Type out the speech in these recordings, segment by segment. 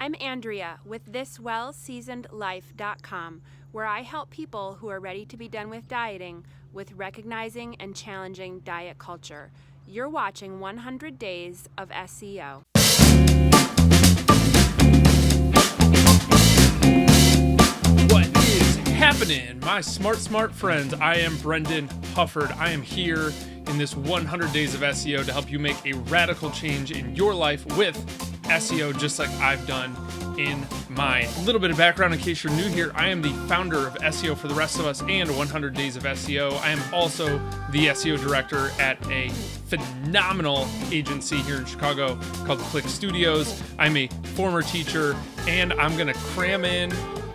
I'm Andrea with thiswellseasonedlife.com, where I help people who are ready to be done with dieting with recognizing and challenging diet culture. You're watching 100 Days of SEO. What is happening, my smart friends? I am Brendan Hufford. I am here in this 100 Days of SEO to help you make a radical change in your life with SEO, just like I've done in mine. A little bit of background in case you're new here. I am the founder of SEO for the Rest of Us and 100 Days of SEO. I am also the SEO director at a phenomenal agency here in Chicago called Click Studios. I'm a former teacher, and I'm gonna cram in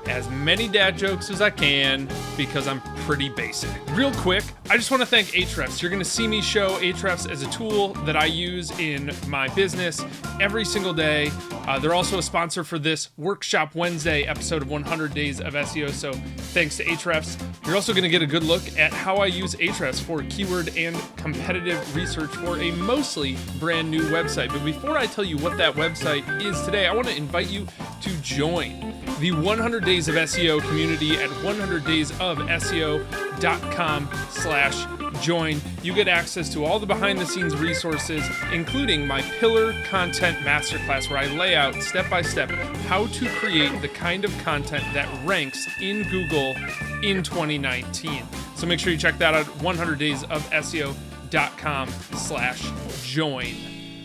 as many dad jokes as I can because I'm pretty basic. Real quick, I just want to thank Ahrefs. You're going to see me show Ahrefs as a tool that I use in my business every single day. They're also a sponsor for this Workshop Wednesday episode of 100 Days of SEO, so thanks to Ahrefs. You're also going to get a good look at how I use Ahrefs for keyword and competitive research for a mostly brand new website. But before I tell you what that website is today, I want to invite you to join the 100 Days of SEO community at 100daysofseo.com/join. You get access to all the behind the scenes resources, including my Pillar Content Masterclass, where I lay out step by step how to create the kind of content that ranks in Google in 2019. So make sure you check that out at 100daysofseo.com/join.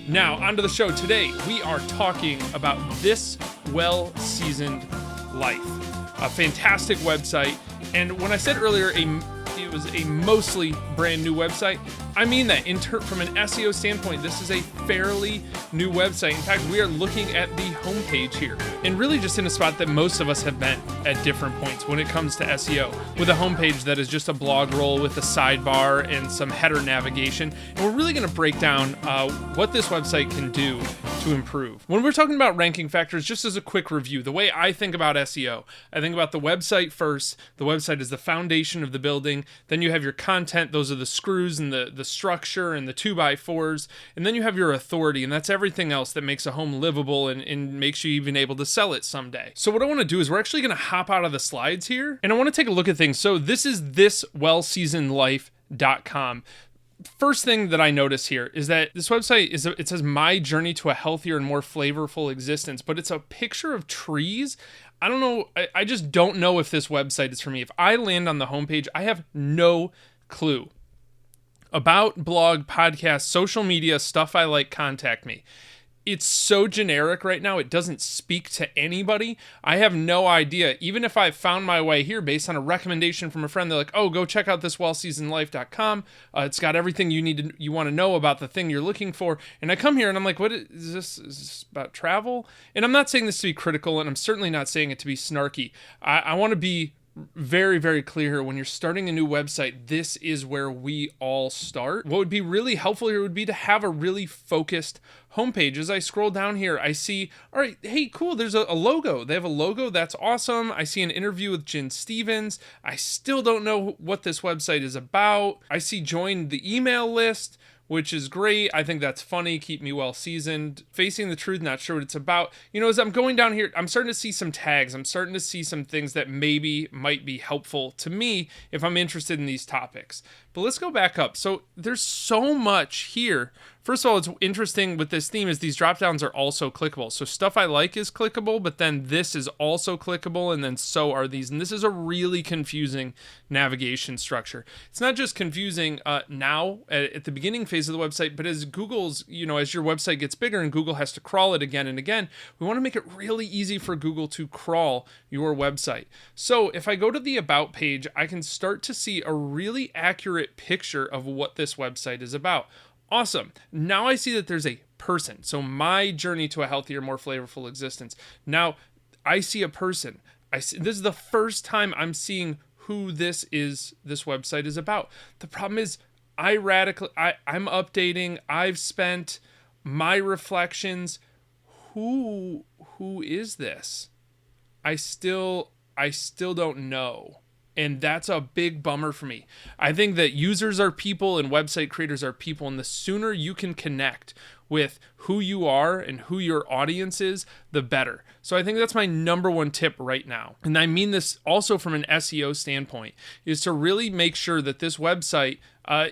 Now, onto the show. Today, we are talking about This Well-Seasoned Life, a fantastic website. And when I said earlier it was a mostly brand new website, I mean that. From an SEO standpoint, this is a fairly new website. In fact, we are looking at the homepage here, and really just in a spot that most of us have been at different points when it comes to SEO, with a homepage that is just a blog roll with a sidebar and some header navigation. And we're really going to break down what this website can do to improve. When we're talking about ranking factors, just as a quick review, the way I think about SEO, I think about the website first. The website is the foundation of the building. Then you have your content. Those are the screws and the structure and the 2x4s. And then you have your authority, and that's everything else that makes a home livable and makes you even able to sell it someday. So what I want to do is we're actually going to hop out of the slides here, and I want to take a look at things. So this is thiswellseasonedlife.com. First thing that I notice here is that this website it says my journey to a healthier and more flavorful existence, but it's a picture of trees. I don't know. I just don't know if this website is for me. If I land on the homepage, I have no clue. About, blog, podcast, social media, stuff I like, contact me. It's so generic right now, it doesn't speak to anybody. I have no idea. Even if I found my way here based on a recommendation from a friend, they're like, oh, go check out this wellseasonedlife.com. It's got everything you want to know about the thing you're looking for. And I come here and I'm like, what is this? Is this about travel? And I'm not saying this to be critical, and I'm certainly not saying it to be snarky. I want to be very, very clear here. When you're starting a new website, this is where we all start. What would be really helpful here would be to have a really focused homepage. As I scroll down here, I see, all right, hey, cool, there's a logo. They have a logo. That's awesome. I see an interview with Jen Stevens. I still don't know what this website is about. I see join the email list, which is great. I think that's funny. Keep me well seasoned. Facing the truth, not sure what it's about. You know, as I'm going down here, I'm starting to see some tags. I'm starting to see some things that maybe might be helpful to me if I'm interested in these topics. But let's go back up. So there's so much here. First of all, it's interesting with this theme is these drop downs are also clickable. So stuff I like is clickable, but then this is also clickable, and then so are these. And this is a really confusing navigation structure. It's not just confusing now at the beginning phase of the website, but as Google's, as your website gets bigger and Google has to crawl it again and again, we want to make it really easy for Google to crawl your website. So if I go to the About page, I can start to see a really accurate picture of what this website is about. Awesome. Now I see that there's a person. So my journey to a healthier, more flavorful existence. Now I see a person. This is the first time I'm seeing who this website is about. The problem is I'm updating. I've spent my reflections. Who is this? I still don't know. And that's a big bummer for me. I think that users are people and website creators are people. And the sooner you can connect with who you are and who your audience is, the better. So I think that's my number one tip right now. And I mean this also from an SEO standpoint, is to really make sure that this website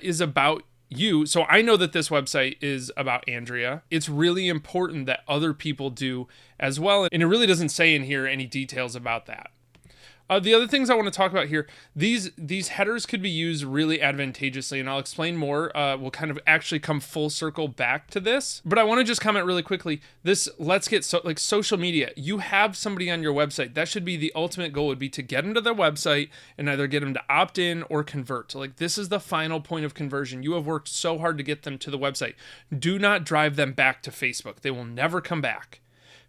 is about you. So I know that this website is about Andrea. It's really important that other people do as well. And it really doesn't say in here any details about that. The other things I want to talk about here, these headers could be used really advantageously, and I'll explain more. We'll kind of actually come full circle back to this, but I want to just comment really quickly. Let's get social media. You have somebody on your website. That should be the ultimate goal, would be to get them to their website and either get them to opt in or convert. Like, this is the final point of conversion. You have worked so hard to get them to the website. Do not drive them back to Facebook. They will never come back.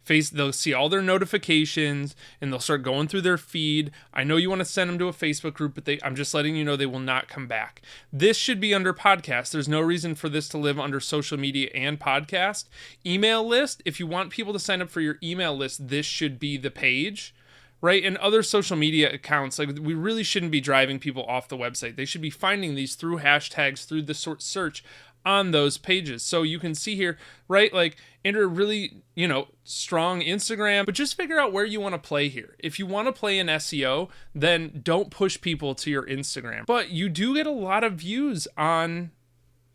They'll see all their notifications and they'll start going through their feed. I know you want to send them to a Facebook group, but I'm just letting you know they will not come back. This should be under podcast. There's no reason for this to live under social media and podcast. Email list, if you want people to sign up for your email list, this should be the page, right? And other social media accounts, like, we really shouldn't be driving people off the website. They should be finding these through hashtags, through the search on those pages. So you can see here, right, like, enter a really, strong Instagram, but just figure out where you want to play here. If you want to play in SEO, then don't push people to your Instagram. But you do get a lot of views on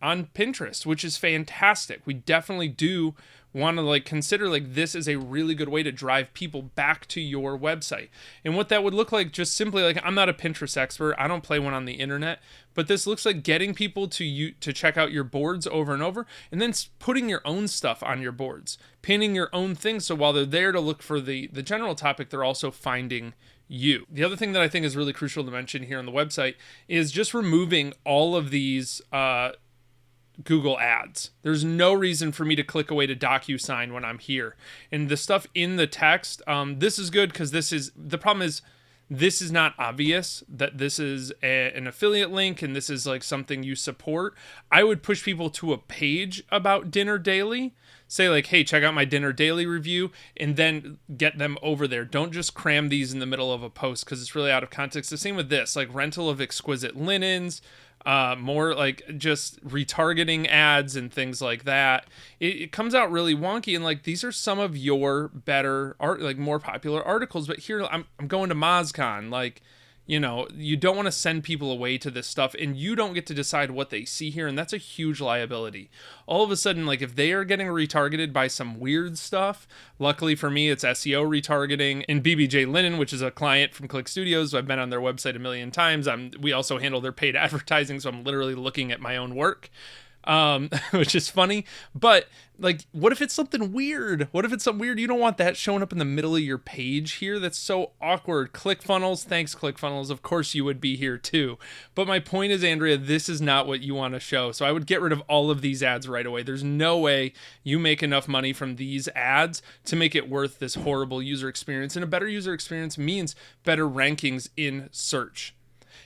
Pinterest, which is fantastic. We definitely do want to consider this is a really good way to drive people back to your website. And what that would look like, just simply, I'm not a Pinterest expert, I don't play one on the internet, but this looks like getting people to check out your boards over and over, and then putting your own stuff on your boards, pinning your own things, so while they're there to look for the general topic, they're also finding you. The other thing that I think is really crucial to mention here on the website is just removing all of these Google ads. There's no reason for me to click away to DocuSign when I'm here. And the stuff in the text, this is good because the problem is this is not obvious that this is an affiliate link and this is something you support. I would push people to a page about Dinner Daily. Say hey, check out my Dinner Daily review, and then get them over there. Don't just cram these in the middle of a post because it's really out of context. The same with this, rental of exquisite linens, more just retargeting ads and things like that. It comes out really wonky, and these are some of your better art, more popular articles. But here I'm going to MozCon, you don't want to send people away to this stuff, and you don't get to decide what they see here, and that's a huge liability. All of a sudden, if they are getting retargeted by some weird stuff, luckily for me, it's SEO retargeting, and BBJ Linen, which is a client from Click Studios, I've been on their website a million times. We also handle their paid advertising, so I'm literally looking at my own work. Which is funny, but what if it's something weird? What if it's something weird? You don't want that showing up in the middle of your page here. That's so awkward. ClickFunnels, thanks ClickFunnels. Of course you would be here too. But my point is, Andrea, this is not what you want to show. So I would get rid of all of these ads right away. There's no way you make enough money from these ads to make it worth this horrible user experience. And a better user experience means better rankings in search.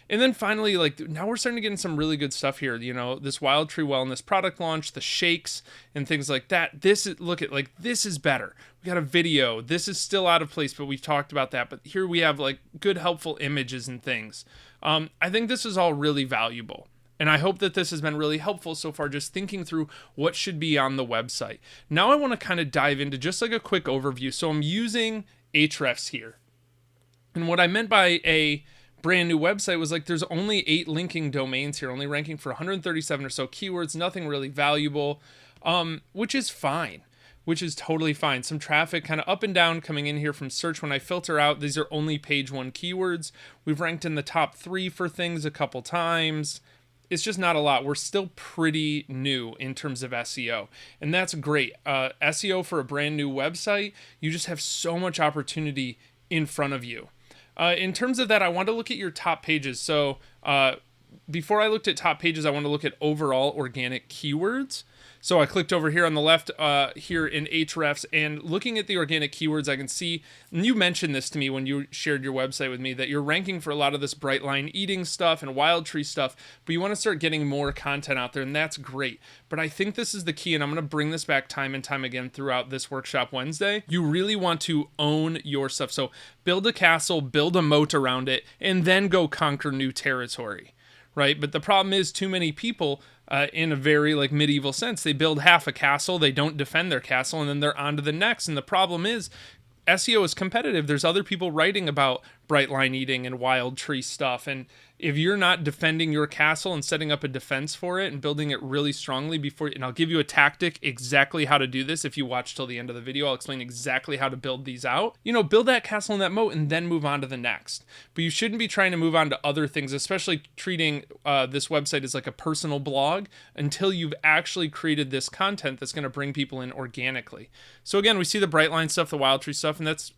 And then finally, now we're starting to get in some really good stuff here. This Wild Tree Wellness product launch, the shakes and things like that. This is better. We got a video. This is still out of place, but we've talked about that. But here we have good, helpful images and things. I think this is all really valuable. And I hope that this has been really helpful so far, just thinking through what should be on the website. Now I want to kind of dive into just a quick overview. So I'm using Ahrefs here. And what I meant by a brand new website was there's only 8 linking domains here, only ranking for 137 or so keywords, nothing really valuable, which is fine, which is totally fine. Some traffic kind of up and down coming in here from search. When I filter out, these are only page 1 keywords. We've ranked in the top 3 for things a couple times. It's just not a lot. We're still pretty new in terms of SEO, and that's great. SEO for a brand new website, you just have so much opportunity in front of you. In terms of that, I want to look at your top pages. So before I looked at top pages, I want to look at overall organic keywords. So I clicked over here on the left here in Ahrefs, and looking at the organic keywords, I can see, and you mentioned this to me when you shared your website with me, that you're ranking for a lot of this bright line eating stuff and wild tree stuff, but you want to start getting more content out there, and that's great. But I think this is the key, and I'm going to bring this back time and time again throughout this workshop Wednesday. You really want to own your stuff. So build a castle, build a moat around it, and then go conquer new territory. Right? But the problem is too many people, in a very like medieval sense, they build half a castle, they don't defend their castle, and then they're on to the next. And the problem is SEO is competitive. There's other people writing about bright line eating and wild tree stuff. And if you're not defending your castle and setting up a defense for it and building it really strongly before, and I'll give you a tactic exactly how to do this. If you watch till the end of the video, I'll explain exactly how to build these out. Build that castle and that moat and then move on to the next. But you shouldn't be trying to move on to other things, especially treating this website as like a personal blog until you've actually created this content that's going to bring people in organically. So again, we see the bright line stuff, the wild tree stuff, and that's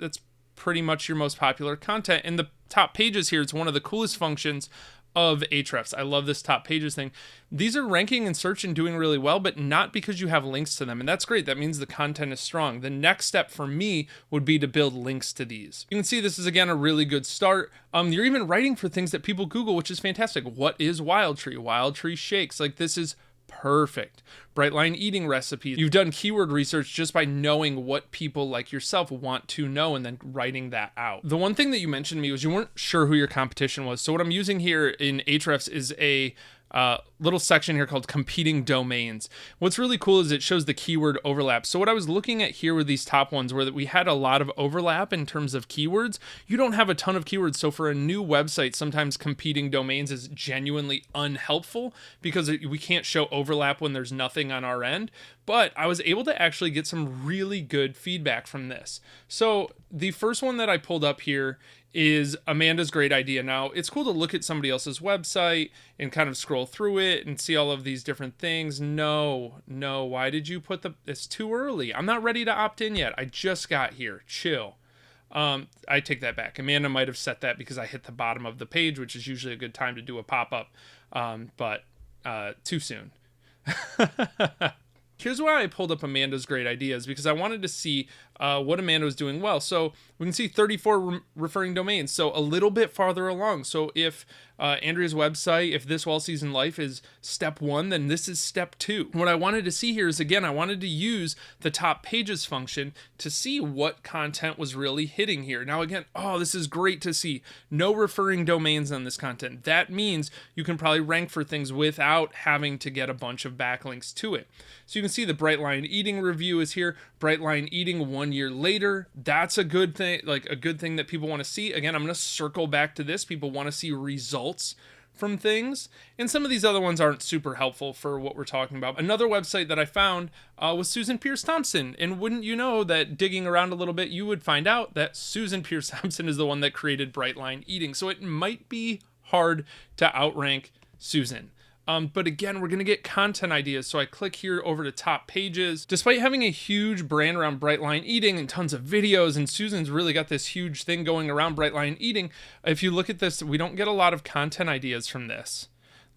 pretty much your most popular content. And the top pages here, it's one of the coolest functions of Ahrefs. I love this top pages thing. These are ranking in search and doing really well, but not because you have links to them. And that's great. That means the content is strong. The next step for me would be to build links to these. You can see this is, again, a really good start. You're even writing for things that people Google, which is fantastic. What is wild tree? Wild tree shakes. Like, this is perfect. Bright line eating recipes. You've done keyword research just by knowing what people like yourself want to know and then writing that out. The one thing that you mentioned to me was you weren't sure who your competition was. So what I'm using here in Ahrefs is a little section here called competing domains. What's really cool is it shows the keyword overlap. So what I was looking at here with these top ones were that we had a lot of overlap in terms of keywords. You don't have a ton of keywords. So for a new website, sometimes competing domains is genuinely unhelpful because we can't show overlap when there's nothing on our end. But I was able to actually get some really good feedback from this. So the first one that I pulled up here is Amanda's great idea. Now, it's cool to look at somebody else's website and kind of scroll through it and see all of these different things. No, why did you put it's too early. I'm not ready to opt in yet. I just got here. Chill. I take that back. Amanda might have set that because I hit the bottom of the page, which is usually a good time to do a pop-up, but too soon. Here's why I pulled up Amanda's great ideas, because I wanted to see what Amanda was doing well. So we can see 34 referring domains, so a little bit farther along. So if Andrea's website, if This Well Seasoned Life is step 1, then this is step 2. What I wanted to see here is, again, I wanted to use the top pages function to see what content was really hitting here. Now, again, this is great to see. No referring domains on this content. That means you can probably rank for things without having to get a bunch of backlinks to it. So you can see the Bright Line Eating review is here. Bright Line Eating 1 year later. That's a good thing, like a good thing that people want to see. Again, I'm going to circle back to this. People want to see results from things. And some of these other ones aren't super helpful for what we're talking about. Another website that I found was Susan Pierce Thompson. And wouldn't you know that digging around a little bit, you would find out that Susan Pierce Thompson is the one that created Bright Line Eating. So it might be hard to outrank Susan. But again, we're going to get content ideas. So I click here over to top pages. Despite having a huge brand around Bright Line Eating and tons of videos, and Susan's really got this huge thing going around Bright Line Eating, if you look at this, we don't get a lot of content ideas from this.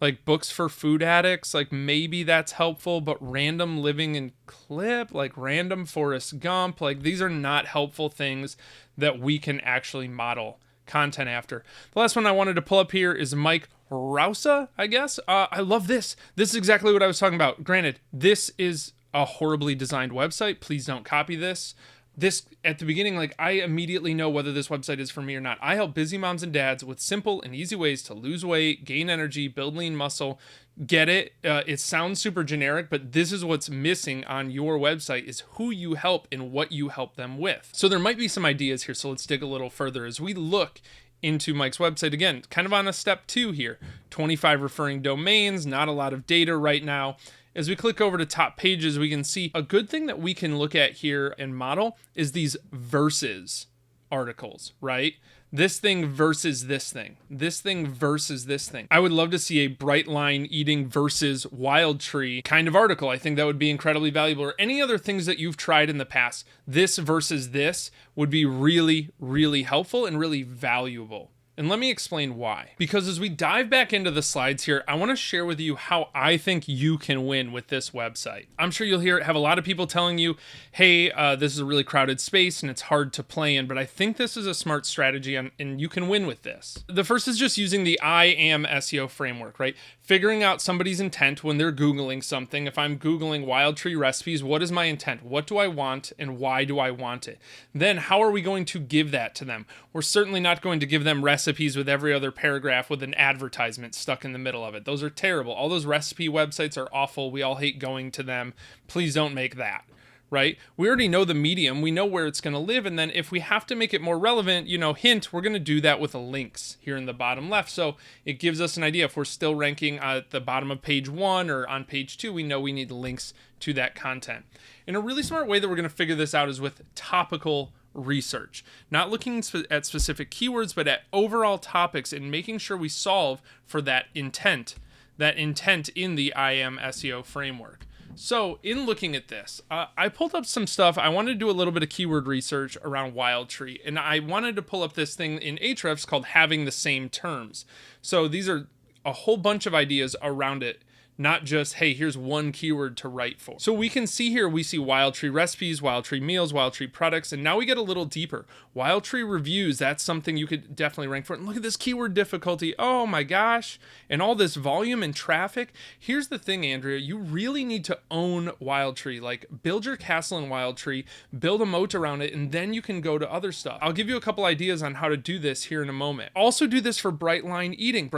Like books for food addicts, like maybe that's helpful, but random living and clip, like random Forrest Gump, like these are not helpful things that we can actually model content after. The last one I wanted to pull up here is Mike Rousa, I guess. I love this. This is exactly what I was talking about. Granted, this is a horribly designed website. Please don't copy this. This, at the beginning, like I immediately know whether this website is for me or not. I help busy moms and dads with simple and easy ways to lose weight, gain energy, build lean muscle. Get it? It sounds super generic, but this is what's missing on your website is who you help and what you help them with. So there might be some ideas here. So let's dig a little further as we look into Mike's website. Again, kind of on a step 2 here. 25 referring domains, not a lot of data right now. As we click over to top pages, we can see a good thing that we can look at here and model is these versus articles, right? This thing versus this thing. This thing versus this thing. I would love to see a Bright Line Eating versus Wild Tree kind of article. I think that would be incredibly valuable. Or any other things that you've tried in the past. This versus this would be really, really helpful and really valuable. And let me explain why. Because as we dive back into the slides here, I want to share with you how I think you can win with this website. I'm sure you'll have a lot of people telling you, hey, this is a really crowded space and it's hard to play in, but I think this is a smart strategy and you can win with this. The first is just using the Am SEO framework, right? Figuring out somebody's intent when they're Googling something. If I'm Googling wild tree recipes, what is my intent? What do I want and why do I want it? Then how are we going to give that to them? We're certainly not going to give them recipes with every other paragraph with an advertisement stuck in the middle of it. Those are terrible. All those recipe websites are awful. We all hate going to them. Please don't make that. Right? We already know the medium. We know where it's going to live. And then if we have to make it more relevant, hint, we're going to do that with the links here in the bottom left. So it gives us an idea. If we're still ranking at the bottom of page 1 or on page 2, we know we need links to that content. And a really smart way that we're going to figure this out is with topical research, not looking at specific keywords, but at overall topics and making sure we solve for that intent in the Am SEO framework. So in looking at this, I pulled up some stuff. I wanted to do a little bit of keyword research around wild tree, and I wanted to pull up this thing in Ahrefs called having the same terms. So these are a whole bunch of ideas around it, not just, hey, here's one keyword to write for. So we can see here, we see wild tree recipes, wild tree meals, wild tree products, and now we get a little deeper. Wild tree reviews, that's something you could definitely rank for. And look at this keyword difficulty. Oh my gosh. And all this volume and traffic. Here's the thing, Andrea, you really need to own wild tree. Like build your castle in wild tree, build a moat around it, and then you can go to other stuff. I'll give you a couple ideas on how to do this here in a moment. Also do this for Brightline Eating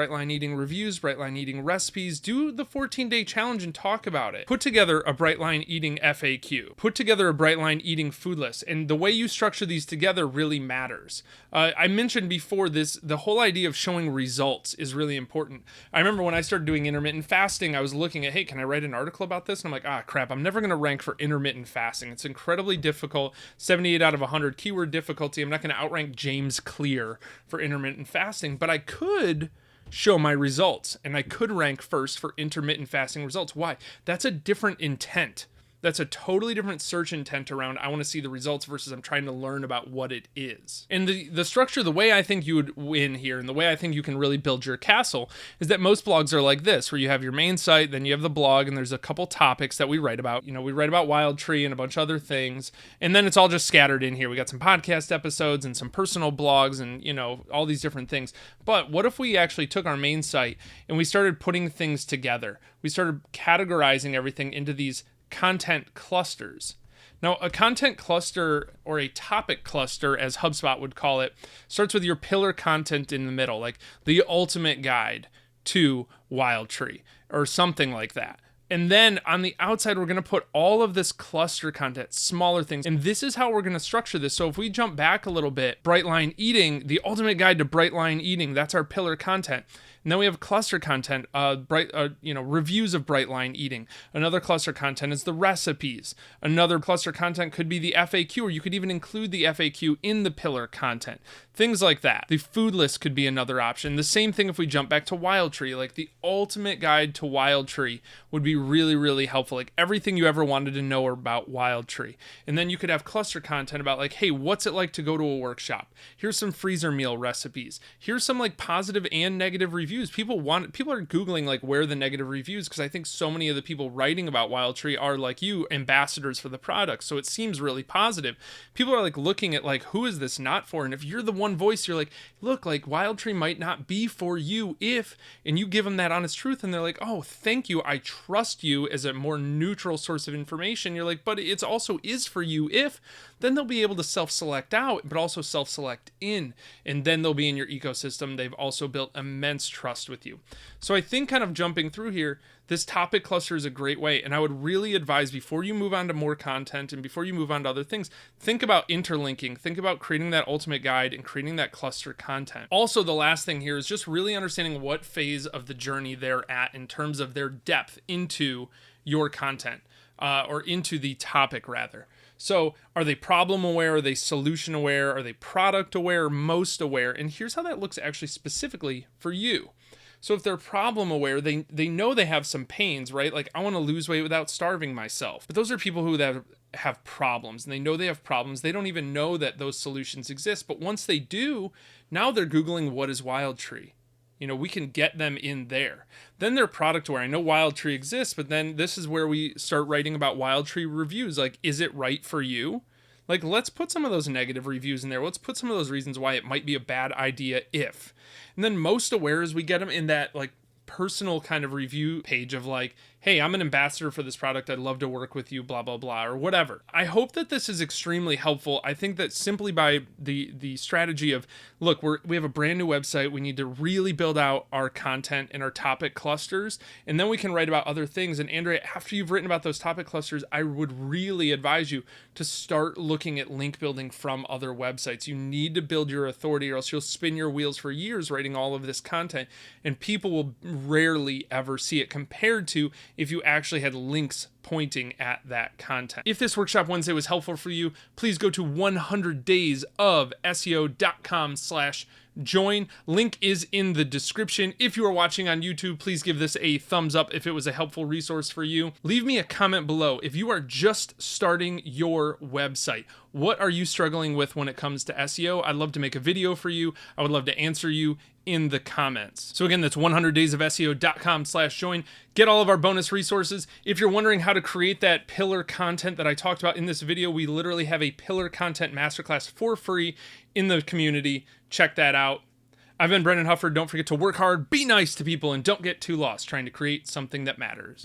reviews, Brightline Eating recipes. Do the 14-day challenge and talk about it. Put together a Brightline Eating FAQ. Put together a Brightline Eating food list. And the way you structure these together really matters. I mentioned before this, the whole idea of showing results is really important. I remember when I started doing intermittent fasting, I was looking at, hey, can I write an article about this? And I'm like, crap, I'm never going to rank for intermittent fasting. It's incredibly difficult. 78 out of 100 keyword difficulty. I'm not going to outrank James Clear for intermittent fasting, but I could show my results and I could rank first for intermittent fasting results. Why? That's a different intent. That's a totally different search intent around I want to see the results versus I'm trying to learn about what it is. And the structure, the way I think you would win here and the way I think you can really build your castle is that most blogs are like this, where you have your main site, then you have the blog, and there's a couple topics that we write about. We write about wild tree and a bunch of other things, and then it's all just scattered in here. We got some podcast episodes and some personal blogs and, all these different things. But what if we actually took our main site and we started putting things together? We started categorizing everything into these content clusters. Now, a content cluster or a topic cluster, as HubSpot would call it, starts with your pillar content in the middle, like the ultimate guide to wild tree or something like that. And then on the outside, we're going to put all of this cluster content, smaller things. And this is how we're going to structure this. So if we jump back a little bit, Brightline Eating, the ultimate guide to Brightline Eating, that's our pillar content. And then we have cluster content, reviews of Brightline Eating. Another cluster content is the recipes. Another cluster content could be the FAQ, or you could even include the FAQ in the pillar content. Things like that. The food list could be another option. The same thing if we jump back to wild tree, like the ultimate guide to wild tree would be really, really helpful. Like everything you ever wanted to know about wild tree. And then you could have cluster content about like, hey, what's it like to go to a workshop? Here's some freezer meal recipes. Here's some like positive and negative reviews. People are Googling like where are the negative reviews, because I think so many of the people writing about wild tree are like you, ambassadors for the product. So it seems really positive. People are like looking at like, who is this not for? And if you're the one voice, you're like, look, like wild tree might not be for you and you give them that honest truth and they're like, oh, thank you. I trust you as a more neutral source of information. You're like, but it's also is for you then they'll be able to self-select out, but also self-select in, and then they'll be in your ecosystem. They've also built immense trust with you. So I think kind of jumping through here, this topic cluster is a great way, and I would really advise before you move on to more content and before you move on to other things, think about interlinking, think about creating that ultimate guide and creating that cluster content. Also, the last thing here is just really understanding what phase of the journey they're at in terms of their depth into your content, or into the topic rather. So are they problem aware? Are they solution aware? Are they product aware? Most aware? And here's how that looks actually specifically for you. So if they're problem aware, they know they have some pains, right? Like I want to lose weight without starving myself. But those are people who have have problems, and they know they have problems. They don't even know that those solutions exist. But once they do, now they're Googling what is Wildtree. We can get them in there. Then they're product aware. I know Wildtree exists, but then this is where we start writing about Wildtree reviews. Like, is it right for you? Like, let's put some of those negative reviews in there. Let's put some of those reasons why it might be a bad idea if. And then most aware is we get them in that, like, personal kind of review page of like, hey, I'm an ambassador for this product. I'd love to work with you, blah, blah, blah, or whatever. I hope that this is extremely helpful. I think that simply by the strategy of, look, we have a brand new website. We need to really build out our content and our topic clusters, and then we can write about other things. And Andrea, after you've written about those topic clusters, I would really advise you to start looking at link building from other websites. You need to build your authority, or else you'll spin your wheels for years writing all of this content, and people will rarely ever see it compared to if you actually had links pointing at that content. If this Workshop Wednesday was helpful for you, please go to 100daysofseo.com/join. Link is in the description. If you are watching on YouTube, please give this a thumbs up if it was a helpful resource for you. Leave me a comment below. If you are just starting your website, what are you struggling with when it comes to SEO? I'd love to make a video for you. I would love to answer you in the comments. So again, that's 100daysofseo.com/join. Get all of our bonus resources. If you're wondering how to create that pillar content that I talked about in this video, we literally have a pillar content masterclass for free in the community. Check that out. I've been Brendan Hufford. Don't forget to work hard, be nice to people, and don't get too lost trying to create something that matters.